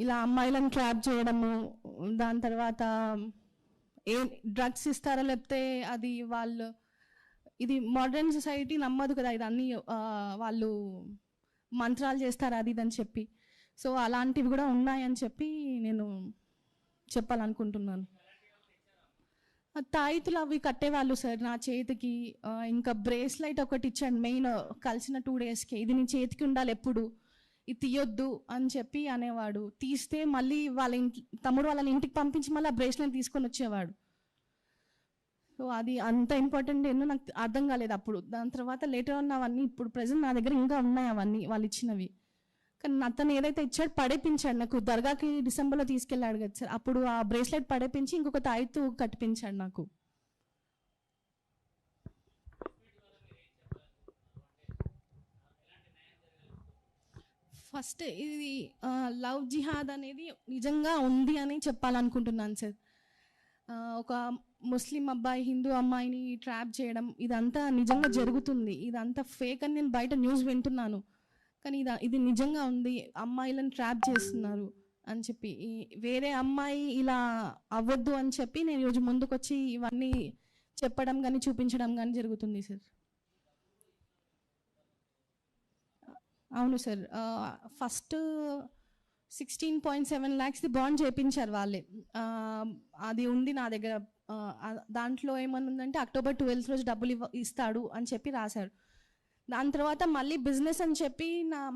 ఇలా అమ్మాయిలను ట్రాప్ చేయడము, దాని తర్వాత ఏం డ్రగ్స్ ఇస్తారా, లేకపోతే అది వాళ్ళు, ఇది మోడర్న్ సొసైటీ నమ్మదు కదా, ఇది అన్నీ వాళ్ళు మంత్రాలు చేస్తారు అది ఇదని చెప్పి. సో అలాంటివి కూడా ఉన్నాయని చెప్పి నేను చెప్పాలనుకుంటున్నాను. తాయితులు అవి కట్టేవాళ్ళు సార్ నా చేతికి. ఇంకా బ్రేస్లైట్ ఒకటి ఇచ్చాడు మెయిన్ కలిసిన 2 డేస్కి, ఇది నీ చేతికి ఉండాలి ఎప్పుడు, ఇది తీయొద్దు అని చెప్పి అనేవాడు. తీస్తే మళ్ళీ వాళ్ళ తమ్ముడు వాళ్ళని ఇంటికి పంపించి మళ్ళీ ఆ బ్రేస్లైట్ తీసుకొని వచ్చేవాడు. సో అది అంత ఇంపార్టెంట్ ఏంటో నాకు అర్థం కాలేదు అప్పుడు. దాని తర్వాత లేటర్ ఆన్ అవన్నీ ఇప్పుడు ప్రజెంట్ నా దగ్గర ఇంకా ఉన్నాయి అవన్నీ వాళ్ళు ఇచ్చినవి. కానీ అతను ఏదైతే ఇచ్చాడు పడేపించాడు, నాకు దర్గాకి డిసెంబర్లో తీసుకెళ్ళాడు కదా సార్, అప్పుడు ఆ బ్రేస్లెట్ పడేపించి ఇంకొక తాయితు కట్టిపించాడు నాకు. ఫస్ట్ ఇది లవ్ జిహాద్ అనేది నిజంగా ఉంది అని చెప్పాలనుకుంటున్నాను సార్. ఒక ముస్లిం అబ్బాయి హిందూ అమ్మాయిని ట్రాప్ చేయడం ఇదంతా నిజంగా జరుగుతుంది. ఇదంతా ఫేక్ అని నేను బయట న్యూస్ వింటున్నాను, కానీ ఇది నిజంగా ఉంది. అమ్మాయిలను ట్రాప్ చేస్తున్నారు అని చెప్పి, వేరే అమ్మాయి ఇలా అవ్వద్దు అని చెప్పి నేను ఈరోజు ముందుకు వచ్చి ఇవన్నీ చెప్పడం కానీ చూపించడం కానీ జరుగుతుంది సార్. అవును సార్. ఫస్ట్ 16.7 lakhs బాండ్ చేయించారు వాళ్ళే. అది ఉంది నా దగ్గర. దాంట్లో ఏమన్నా ఉందంటే October 12th రోజు డబ్బులు ఇస్తాడు అని చెప్పి రాశాడు. దాని తర్వాత మళ్ళీ బిజినెస్ అని చెప్పి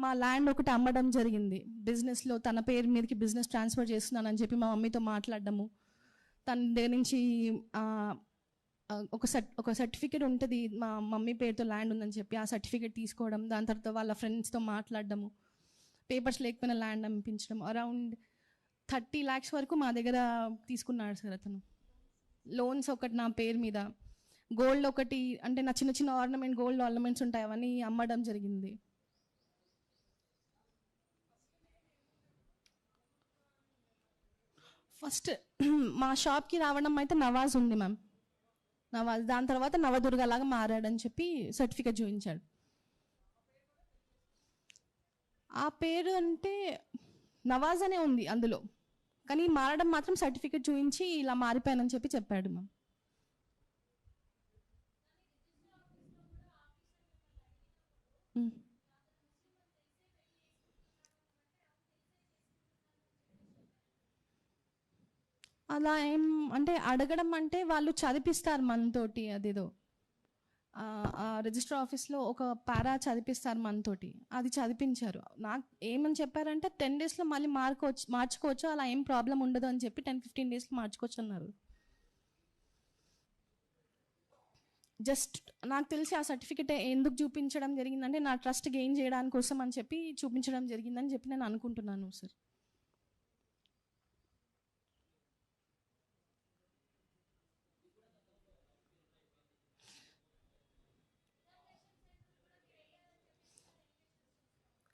మా ల్యాండ్ ఒకటి అమ్మడం జరిగింది. బిజినెస్లో తన పేరు మీదకి బిజినెస్ ట్రాన్స్ఫర్ చేస్తున్నానని చెప్పి మా మమ్మీతో మాట్లాడడము, తన దగ్గర నుంచి ఒక సర్టిఫికేట్ ఉంటుంది మా మమ్మీ పేరుతో ల్యాండ్ ఉందని చెప్పి, ఆ సర్టిఫికేట్ తీసుకోవడం, దాని తర్వాత వాళ్ళ ఫ్రెండ్స్తో మాట్లాడడము, పేపర్స్ లేకపోయినా ల్యాండ్ అమ్మించడం. అరౌండ్ 30 lakhs వరకు మా దగ్గర తీసుకున్నాడు సార్ అతను. లోన్స్ ఒకటి నా పేరు మీద, గోల్డ్ ఒకటి, అంటే నా చిన్న చిన్న ఆర్నమెంట్ గోల్డ్ ఆర్నమెంట్స్ ఉంటాయి అవన్నీ అమ్మడం జరిగింది. ఫస్ట్ మా షాప్కి రావడం అయితే నవాజ్ ఉంది మ్యామ్, నవాజ్. దాని తర్వాత నవదుర్గలాగా మారాడని చెప్పి సర్టిఫికేట్ చూపించాడు. ఆ పేరు అంటే నవాజ్ అనే ఉంది అందులో, కానీ మారడం మాత్రం సర్టిఫికేట్ చూపించి ఇలా మారిపోయానని చెప్పి చెప్పాడు మ్యామ్. అలా ఏం అంటే అడగడం అంటే వాళ్ళు చదివిస్తారు మనతోటి, అదేదో రిజిస్టర్ ఆఫీస్లో ఒక పారా చదివిస్తారు మనతోటి, అది చదివించారు. నాకు ఏమని చెప్పారంటే 10 daysలో మళ్ళీ మార్చుకోవచ్చు, అలా ఏం ప్రాబ్లం ఉండదు అని చెప్పి 10-15 daysలో మార్చుకోవచ్చు అన్నారు. జస్ట్ నాకు తెలిసి ఆ సర్టిఫికేట్ ఎందుకు చూపించడం జరిగిందంటే నా ట్రస్ట్ గెయిన్ చేయడానికి కోసం అని చెప్పి చూపించడం జరిగిందని చెప్పి నేను అనుకుంటున్నాను సార్.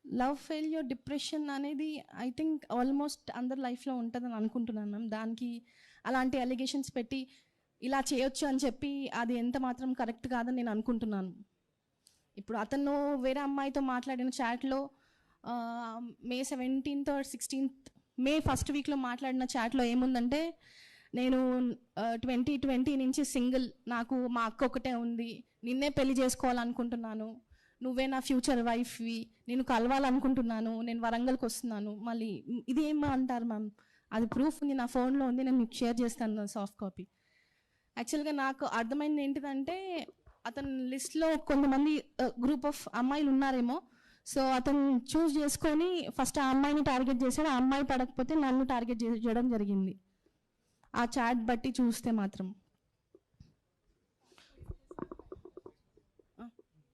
లవ్ ఫెయిల్యూర్, డిప్రెషన్ అనేది ఐ థింక్ ఆల్మోస్ట్ అందరి లైఫ్లో ఉంటుందని అనుకుంటున్నాను మ్యామ్. దానికి అలాంటి అలిగేషన్స్ పెట్టి ఇలా చేయొచ్చు అని చెప్పి అది ఎంత మాత్రం కరెక్ట్ కాదని నేను అనుకుంటున్నాను. ఇప్పుడు అతను వేరే అమ్మాయితో మాట్లాడిన చాట్లో May 17th or 16th, May 1st weekలో మాట్లాడిన చాట్లో ఏముందంటే, నేను 2020 నుంచి సింగిల్, నాకు మా అక్క ఒకటే ఉంది, నిన్నే పెళ్లి చేసుకోవాలనుకుంటున్నాను, నువ్వే నా ఫ్యూచర్ వైఫ్వి, నేను కలవాలనుకుంటున్నాను, నేను వరంగల్కి వస్తున్నాను. మళ్ళీ ఇది ఏమో అంటారు మ్యామ్, అది ప్రూఫ్ ఉంది నా ఫోన్లో ఉంది, నేను మీకు షేర్ చేస్తాను సాఫ్ట్ కాపీ. యాక్చువల్గా నాకు అర్థమైంది ఏంటిదంటే, అతని లిస్ట్లో కొంతమంది గ్రూప్ ఆఫ్ అమ్మాయిలు ఉన్నారేమో, సో అతను చూస్ చేసుకొని ఫస్ట్ ఆ అమ్మాయిని టార్గెట్ చేశాడు. ఆ అమ్మాయి పడకపోతే నన్ను టార్గెట్ చేయడం జరిగింది ఆ చాట్ బట్టి చూస్తే మాత్రం.